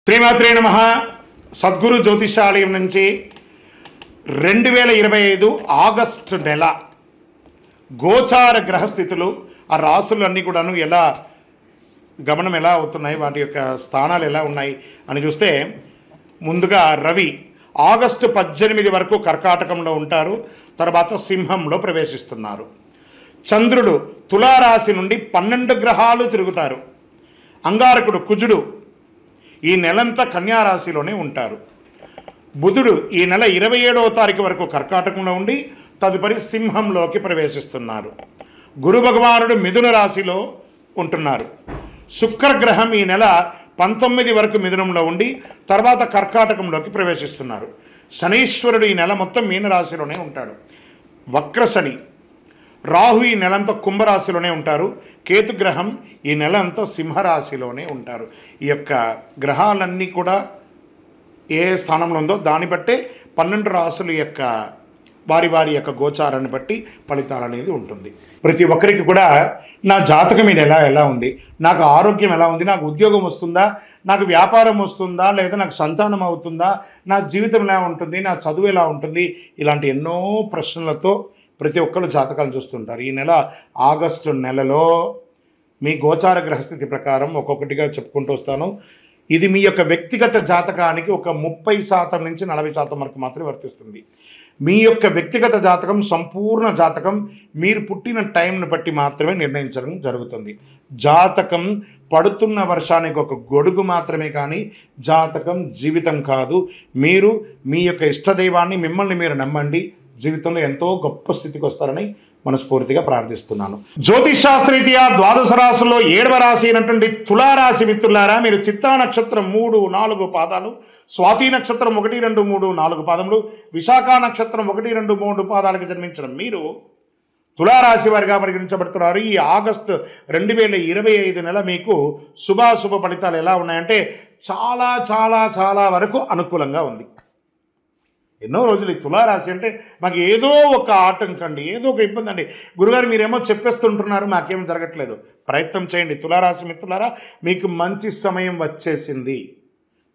శ్రీమాత్రే నమః. సద్గురు జ్యోతిషాలయం నుంచి 2025 ఆగస్టు నెల గోచార గ్రహస్థితులు, ఆ రాసులన్నీ కూడాను ఎలా గమనం ఎలా అవుతున్నాయి, వాటి యొక్క స్థానాలు ఎలా ఉన్నాయి అని చూస్తే, ముందుగా రవి ఆగస్టు 18 వరకు కర్కాటకంలో ఉంటారు, తర్వాత సింహంలో ప్రవేశిస్తున్నారు. చంద్రుడు తులారాశి నుండి 12 గ్రహాలు తిరుగుతారు. అంగారకుడు కుజుడు ఈ నెలంతా కన్యారాశిలోనే ఉంటారు. బుధుడు ఈ నెల 27వ తారీఖు వరకు కర్కాటకంలో ఉండి తదుపరి సింహంలోకి ప్రవేశిస్తున్నారు. గురు భగవానుడు మిథున రాశిలో ఉంటున్నారు. శుక్రగ్రహం ఈ నెల 19 వరకు మిథునంలో ఉండి తర్వాత కర్కాటకంలోకి ప్రవేశిస్తున్నారు. శనీశ్వరుడు ఈ నెల మొత్తం మీనరాశిలోనే ఉంటాడు. వక్రశని. రాహు ఈ నెలంతా కుంభరాశిలోనే ఉంటారు. కేతుగ్రహం ఈ నెల అంతా సింహరాశిలోనే ఉంటారు. ఈ యొక్క గ్రహాలన్నీ కూడా ఏ స్థానంలో ఉందో దాన్ని బట్టే 12 రాశుల యొక్క వారి యొక్క గోచారాన్ని బట్టి ఫలితాలు అనేది ఉంటుంది. ప్రతి ఒక్కరికి కూడా నా జాతకం ఈ నెల ఎలా ఉంది, నాకు ఆరోగ్యం ఎలా ఉంది, నాకు ఉద్యోగం వస్తుందా, నాకు వ్యాపారం వస్తుందా, లేదా నాకు సంతానం అవుతుందా, నా జీవితం ఎలా ఉంటుంది, నా చదువు ఎలా ఉంటుంది, ఇలాంటి ఎన్నో ప్రశ్నలతో ప్రతి ఒక్కరు జాతకాలు చూస్తుంటారు. ఈ నెల ఆగస్టు నెలలో మీ గోచార గ్రహస్థితి ప్రకారం ఒక్కొక్కటిగా చెప్పుకుంటూ వస్తాను. ఇది మీ యొక్క వ్యక్తిగత జాతకానికి ఒక 30% నుంచి 40% వరకు మాత్రమే వర్తిస్తుంది. మీ యొక్క వ్యక్తిగత జాతకం, సంపూర్ణ జాతకం మీరు పుట్టిన టైంను బట్టి మాత్రమే నిర్ణయించడం జరుగుతుంది. జాతకం పడుతున్న వర్షానికి ఒక గొడుగు మాత్రమే, కానీ జాతకం జీవితం కాదు. మీరు మీ యొక్క ఇష్టదైవాన్ని, మిమ్మల్ని మీరు నమ్మండి, జీవితంలో ఎంతో గొప్ప స్థితికి వస్తారని మనస్ఫూర్తిగా ప్రార్థిస్తున్నాను. జ్యోతిషాస్త్రరీత్యా ద్వాదశ రాశుల్లో 7వ రాశి అయినటువంటి తులారాశి మిత్రులారా, మీరు చిత్తా నక్షత్రం 3, 4 పాదాలు, స్వాతి నక్షత్రం 1, 2, 3, 4 పాదములు, విశాఖ నక్షత్రం 1, 2, 3 పాదాలకు జన్మించిన మీరు తులారాశి వారిగా పరిగణించబడుతున్నారు. ఈ ఆగస్టు 2025 నెల మీకు శుభాశుభ ఫలితాలు ఎలా ఉన్నాయంటే చాలా చాలా చాలా వరకు అనుకూలంగా ఉంది. ఎన్నో రోజులు ఈ తులారాశి అంటే మాకు ఏదో ఒక ఆటంకం అండి, ఏదో ఒక ఇబ్బంది అండి, గురుగారు మీరేమో చెప్పేస్తుంటున్నారు, మాకేం జరగట్లేదు. ప్రయత్నం చేయండి తులారాశి మిత్రులారా, మీకు మంచి సమయం వచ్చేసింది.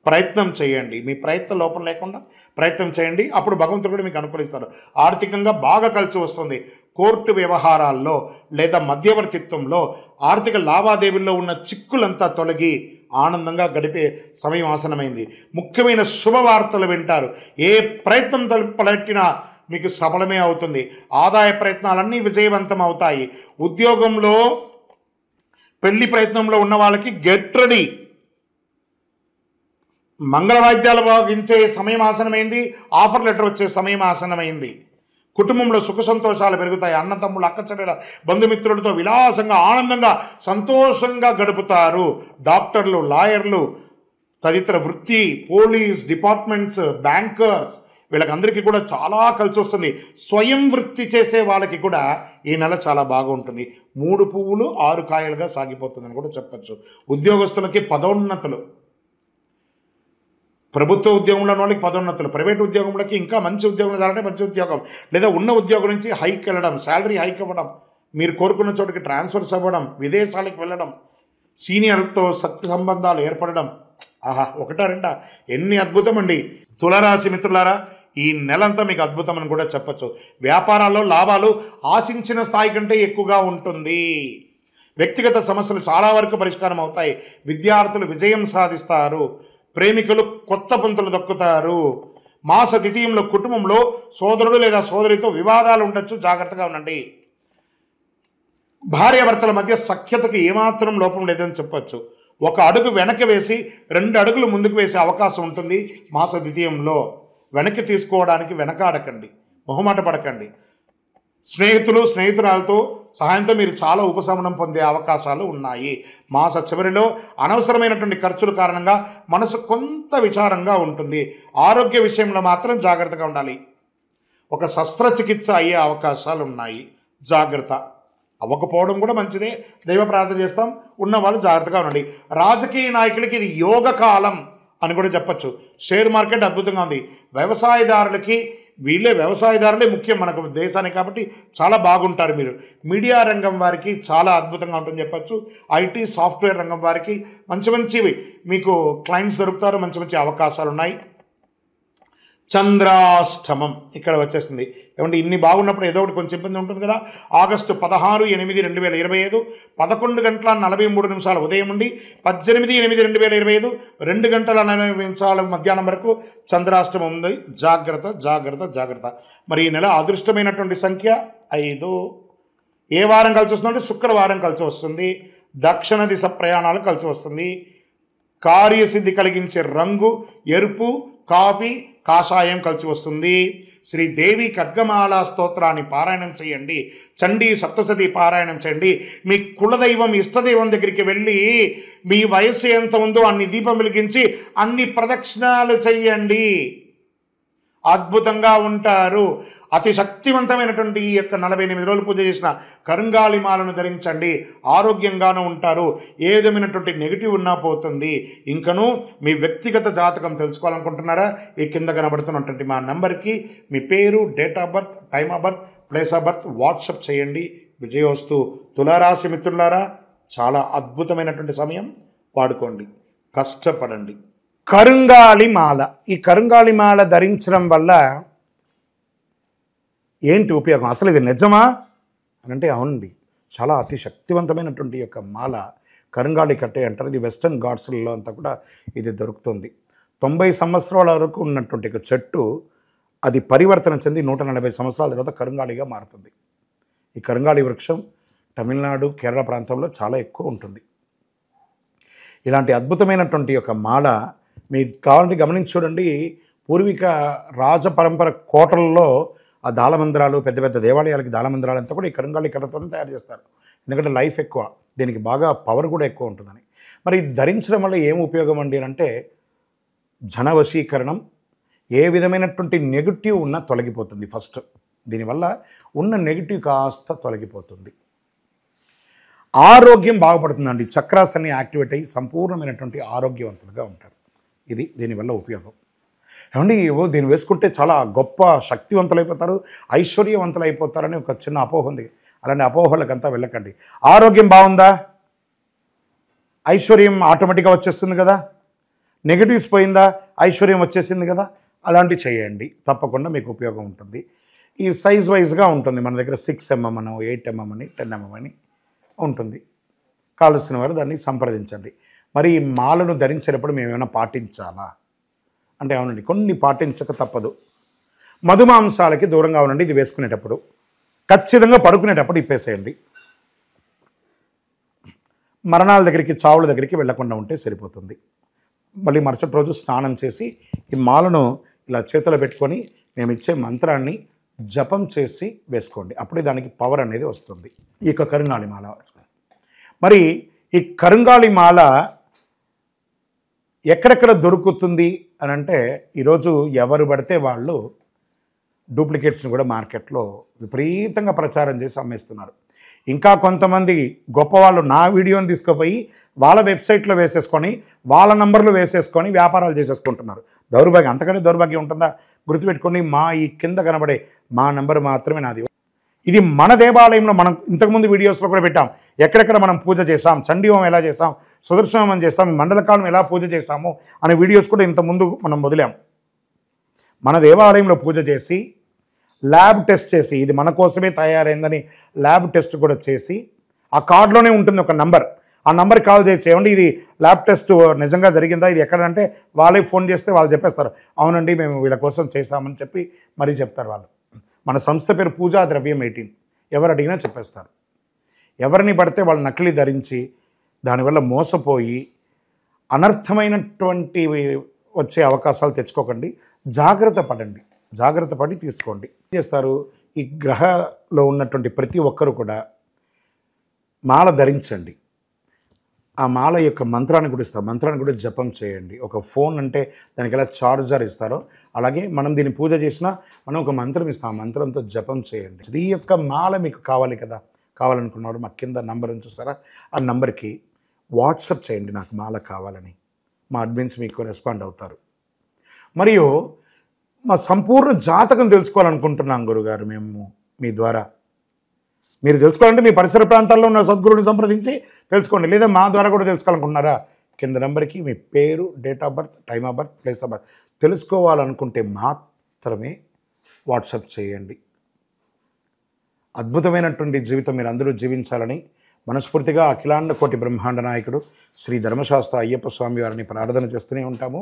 ప్రయత్నం చేయండి, మీ ప్రయత్న లోపం లేకుండా ప్రయత్నం చేయండి, అప్పుడు భగవంతుడు కూడా మీకు అనుకూలిస్తాడు. ఆర్థికంగా బాగా కలిసి వస్తుంది. కోర్టు వ్యవహారాల్లో లేదా మధ్యవర్తిత్వంలో ఆర్థిక లావాదేవీల్లో ఉన్న చిక్కులంతా తొలగి ఆనందంగా గడిపే సమయం ఆసనమైంది. ముఖ్యమైన శుభవార్తలు వింటారు. ఏ ప్రయత్నం తలపెట్టినా మీకు సఫలమే అవుతుంది. ఆదాయ ప్రయత్నాలన్నీ విజయవంతం అవుతాయి. ఉద్యోగంలో పెళ్లి ప్రయత్నంలో ఉన్న వాళ్ళకి గెట్ రెడీ. మంగళవాద్యాలు భావించే సమయం ఆసనమైంది. ఆఫర్ లెటర్ వచ్చే సమయం ఆసనమైంది. కుటుంబంలో సుఖ సంతోషాలు పెరుగుతాయి. అన్నతమ్ముళ్ళు, అక్కచెల్లెల, బంధుమిత్రులతో విలాసంగా ఆనందంగా సంతోషంగా గడుపుతారు. డాక్టర్లు, లాయర్లు, తదితర వృత్తి, పోలీస్ డిపార్ట్మెంట్స్, బ్యాంకర్స్, వీళ్ళకందరికీ కూడా చాలా కలిసి వస్తుంది. స్వయం వృత్తి చేసే వాళ్ళకి కూడా ఈ నెల చాలా బాగుంటుంది. 3 పువ్వులు 6 కాయలుగా సాగిపోతుందని కూడా చెప్పచ్చు. ఉద్యోగస్తులకి పదోన్నతులు, ప్రభుత్వ ఉద్యోగంలో వాళ్ళకి పదోన్నతులు, ప్రైవేట్ ఉద్యోగంలోకి ఇంకా మంచి ఉద్యోగం కావాలంటే మంచి ఉద్యోగం, లేదా ఉన్న ఉద్యోగం నుంచి హైక్ వెళ్ళడం, శాలరీ హైక్ అవ్వడం, మీరు కోరుకున్న చోటుకి ట్రాన్స్ఫర్స్ అవ్వడం, విదేశాలకు వెళ్ళడం, సీనియర్తో సత్య సంబంధాలు ఏర్పడడం, ఆహా ఒకటా రెండా, ఎన్ని అద్భుతం అండి. తులారాశి మిత్రులారా, ఈ నెలంతా మీకు అద్భుతం అని కూడా చెప్పచ్చు. వ్యాపారాల్లో లాభాలు ఆశించిన స్థాయి కంటే ఎక్కువగా ఉంటుంది. వ్యక్తిగత సమస్యలు చాలా వరకు పరిష్కారం అవుతాయి. విద్యార్థులు విజయం సాధిస్తారు. ప్రేమికులు కొత్త పంతులు దక్కుతారు. మాస ద్వితీయంలో కుటుంబంలో సోదరుడు లేదా సోదరితో వివాదాలు ఉండొచ్చు, జాగ్రత్తగా ఉండండి. భార్యాభర్తల మధ్య సఖ్యతకు ఏమాత్రం లోపం లేదని చెప్పచ్చు. 1 అడుగు వెనక్కి వేసి 2 అడుగులు ముందుకు వేసే అవకాశం ఉంటుంది. మాస ద్వితీయంలో వెనక్కి తీసుకోవడానికి వెనకాడకండి, మొహమాట పడకండి. స్నేహితురాలతో సహాయంతో మీరు చాలా ఉపశమనం పొందే అవకాశాలు ఉన్నాయి. మాస చివరిలో అనవసరమైనటువంటి ఖర్చుల కారణంగా మనసు కొంత విచారంగా ఉంటుంది. ఆరోగ్య విషయంలో మాత్రం జాగ్రత్తగా ఉండాలి. ఒక శస్త్రచికిత్స అయ్యే అవకాశాలు ఉన్నాయి, జాగ్రత్త. అవ్వకపోవడం కూడా మంచిదే, దైవ ప్రార్థన చేస్తాం. ఉన్నవాళ్ళు జాగ్రత్తగా ఉండండి. రాజకీయ నాయకులకి ఇది యోగ కాలం అని కూడా చెప్పచ్చు. షేర్ మార్కెట్ అద్భుతంగా ఉంది. వ్యవసాయదారులకి వీళ్ళే వ్యవసాయదారులే ముఖ్యం మనకు దేశానికి, కాబట్టి చాలా బాగుంటారు మీరు. మీడియా రంగం వారికి చాలా అద్భుతంగా ఉంటుందని చెప్పచ్చు. ఐటీ సాఫ్ట్వేర్ రంగం వారికి మంచి మంచివి మీకు క్లయింట్స్ దొరుకుతారు, మంచి మంచి అవకాశాలు ఉన్నాయి. చంద్రాష్టమం ఇక్కడ వచ్చేసింది. ఏమంటే ఇన్ని బాగున్నప్పుడు ఏదో ఒకటి కొంచెం ఇబ్బంది ఉంటుంది కదా. ఆగస్టు 16/8/2025 11:43 ఉదయం నుండి 18/8/2025 2:40 మధ్యాహ్నం వరకు చంద్రాష్టమం ఉంది. జాగ్రత్త జాగ్రత్త జాగ్రత్త. మరి ఈ నెల అదృష్టమైనటువంటి సంఖ్య 5. ఏ వారం కలిసి వస్తుందంటే శుక్రవారం కలిసి వస్తుంది. దక్షిణ దిశ ప్రయాణాలు కలిసి వస్తుంది. కార్యసిద్ధి కలిగించే రంగు ఎరుపు, కాఫీ, కాషాయం కలిసి వస్తుంది. శ్రీదేవి ఖడ్గమాల స్తోత్రాన్ని పారాయణం చేయండి. చండీ సప్తశతి పారాయణం చేయండి. మీ కులదైవం ఇష్టదైవం దగ్గరికి వెళ్ళి మీ వయస్సు ఎంత ఉందో అన్ని దీపం వెలిగించి అన్ని ప్రదక్షిణాలు చెయ్యండి. అద్భుతంగా ఉంటారు. అతి శక్తివంతమైనటువంటి ఈ యొక్క 48 రోజులు పూజ చేసిన కరుంగాళి మాలను ధరించండి. ఆరోగ్యంగానూ ఉంటారు. ఏ విధమైనటువంటి నెగిటివ్ ఉన్నా పోతుంది. ఇంకను మీ వ్యక్తిగత జాతకం తెలుసుకోవాలనుకుంటున్నారా? ఈ కింద కనబడుతున్నటువంటి మా నెంబర్కి మీ పేరు, date of birth, time of birth, place of birth WhatsApp చేయండి. విజయోస్తు. తులారాశి మిత్రులారా, చాలా అద్భుతమైనటువంటి సమయం, వాడుకోండి, కష్టపడండి. కరుంగాళి మాల. ఈ కరుంగాళి మాల ధరించడం వల్ల ఏంటి ఉపయోగం? అసలు ఇది నిజమా అని అంటే అవునండి, చాలా అతి శక్తివంతమైనటువంటి యొక్క మాల కరుంగాళి కట్టే అంటారు. ఇది వెస్టర్న్ ఘాట్స్లలో అంతా కూడా ఇది దొరుకుతుంది. 90 సంవత్సరాల వరకు ఉన్నటువంటి ఒక చెట్టు అది పరివర్తన చెంది 140 సంవత్సరాల తర్వాత కరుంగాళిగా మారుతుంది. ఈ కరుంగాళి వృక్షం తమిళనాడు, కేరళ ప్రాంతంలో చాలా ఎక్కువ ఉంటుంది. ఇలాంటి అద్భుతమైనటువంటి యొక్క మాల మీరు కావాలంటే గమనించి చూడండి. పూర్వీక రాజపరంపర కోటలలో ఆ దాళమందిరాలు, పెద్ద పెద్ద దేవాలయాలకి దాళమందిరాలు అంతా కూడా ఈ కరుంగాళి కర్రతో తయారు చేస్తారు. ఎందుకంటే లైఫ్ ఎక్కువ, దీనికి బాగా పవర్ కూడా ఎక్కువ ఉంటుందని. మరి ఇది ధరించడం వల్ల ఏం ఉపయోగం అండి అంటే జన వశీకరణం, ఏ విధమైనటువంటి నెగిటివ్ ఉన్నా తొలగిపోతుంది. ఫస్ట్ దీనివల్ల ఉన్న నెగిటివ్ కాస్త తొలగిపోతుంది. ఆరోగ్యం బాగుపడుతుందండి. చక్రాస్ అన్ని యాక్టివేట్ అయ్యి సంపూర్ణమైనటువంటి ఆరోగ్యవంతులుగా ఉంటారు. ఇది దీనివల్ల ఉపయోగం. ఏమండి దీన్ని వేసుకుంటే చాలా గొప్ప శక్తివంతులైపోతారు, ఐశ్వర్యవంతులైపోతారని ఒక చిన్న అపోహ ఉంది. అలాంటి అపోహలకంతా వెళ్ళకండి. ఆరోగ్యం బాగుందా, ఐశ్వర్యం ఆటోమేటిక్గా వచ్చేస్తుంది కదా. నెగిటివ్స్ పోయిందా, ఐశ్వర్యం వచ్చేసింది కదా. అలాంటివి చేయండి, తప్పకుండా మీకు ఉపయోగం ఉంటుంది. ఈ సైజ్ వైజ్గా ఉంటుంది. మన దగ్గర 6 mm అని, 8 mm అని, 10 mm అని ఉంటుంది. కావలసిన వారు దాన్ని సంప్రదించండి. మరి ఈ మాలను ధరించేటప్పుడు మేము ఏమైనా పాటించాలా అంటే అవునండి, కొన్ని పాటించక తప్పదు. మధుమాంసాలకి దూరంగా ఉండండి. ఇది వేసుకునేటప్పుడు ఖచ్చితంగా పడుకునేటప్పుడు ఇప్పేసేయండి. మరణాల దగ్గరికి, చావుల దగ్గరికి వెళ్లకుండా ఉంటే సరిపోతుంది. మళ్ళీ మరుసటి రోజు స్నానం చేసి ఈ మాలను ఇలా చేతిలో పెట్టుకొని మేము ఇచ్చే మంత్రాన్ని జపం చేసి వేసుకోండి. అప్పుడే దానికి పవర్ అనేది వస్తుంది. ఈ యొక్క కరుంగాళి మాల. మరి ఈ కరుంగాళి మాల ఎక్కడెక్కడ దొరుకుతుంది అని అంటే ఈరోజు ఎవరు పడితే వాళ్ళు డూప్లికేట్స్ని కూడా మార్కెట్లో విపరీతంగా ప్రచారం చేసి అమ్మేస్తున్నారు. ఇంకా కొంతమంది గొప్పవాళ్ళు నా వీడియోని తీసుకుపోయి వాళ్ళ వెబ్సైట్లో వేసేసుకొని వాళ్ళ నంబర్లు వేసేసుకొని వ్యాపారాలు చేసేసుకుంటున్నారు. దౌర్భాగ్యం, అంతకంటే దౌర్భాగ్యం ఉంటుందా? గుర్తుపెట్టుకొని మా ఈ కింద కనబడే మా నంబర్ మాత్రమే నాది. ఇది మన దేవాలయంలో మనం ఇంతకుముందు వీడియోస్లో కూడా పెట్టాం. ఎక్కడెక్కడ మనం పూజ చేసాం, చండీ హోమం ఎలా చేసాం, సుదర్శన హోమం చేసాం, మండలకాలం ఎలా పూజ చేసాము అనే వీడియోస్ కూడా ఇంతకుముందు మనం వదిలాం. మన దేవాలయంలో పూజ చేసి ల్యాబ్ టెస్ట్ చేసి ఇది మన కోసమే తయారైందని ల్యాబ్ టెస్ట్ కూడా చేసి ఆ కార్డులోనే ఉంటుంది ఒక నంబర్. ఆ నంబర్కి కాల్ చేసి ఏమండి ఇది ల్యాబ్ టెస్ట్ నిజంగా జరిగిందా, ఇది ఎక్కడంటే వాళ్ళే ఫోన్ చేస్తే వాళ్ళు చెప్పేస్తారు అవునండి మేము వీళ్ళ కోసం చేశామని చెప్పి మరీ చెప్తారు వాళ్ళు. మన సంస్థ పేరు పూజా ద్రవ్యం 18. ఎవరు అడిగినా చెప్పేస్తారు. ఎవరిని పడితే వాళ్ళు నకిలీ ధరించి దానివల్ల మోసపోయి అనర్థమైనటువంటి వచ్చే అవకాశాలు తెచ్చుకోకండి. జాగ్రత్త పడండి, జాగ్రత్త పడి తీసుకోండి. ఏం చేస్తారు, ఈ గ్రహలో ఉన్నటువంటి ప్రతి ఒక్కరు కూడా మాల ధరించండి. ఆ మాల యొక్క మంత్రాన్ని కూడా ఇస్తారు. మంత్రాన్ని కూడా జపం చేయండి. ఒక ఫోన్ అంటే దానికి ఎలా చార్జర్ ఇస్తారో అలాగే మనం దీన్ని పూజ చేసినా మనం ఒక మంత్రం ఇస్తాం. ఆ మంత్రంతో జపం చేయండి. ఈ యొక్క మాల మీకు కావాలి కదా, కావాలనుకున్నవాడు మా కింద నంబర్ చూస్తారా, ఆ నంబర్కి వాట్సాప్ చేయండి నాకు మాల కావాలని. మా అడ్మిన్స్ మీకు రెస్పాండ్ అవుతారు. మరియు మా సంపూర్ణ జాతకం తెలుసుకోవాలనుకుంటున్నాం గురుగారు మేము మీ ద్వారా. మీరు తెలుసుకోవాలంటే మీ పరిసర ప్రాంతాల్లో ఉన్న సద్గురుని సంప్రదించి తెలుసుకోండి, లేదా మా ద్వారా కూడా తెలుసుకోవాలనుకుంటున్నారా? కింద నెంబర్కి మీ పేరు, date of birth, time of birth, place of birth తెలుసుకోవాలనుకుంటే మాత్రమే వాట్సాప్ చేయండి. అద్భుతమైనటువంటి జీవితం మీరు అందరూ జీవించాలని మనస్ఫూర్తిగా అఖిలాండ కోటి బ్రహ్మాండ నాయకుడు శ్రీ ధర్మశాస్త్ర అయ్యప్ప స్వామి వారిని ప్రార్థన చేస్తూనే ఉంటాము.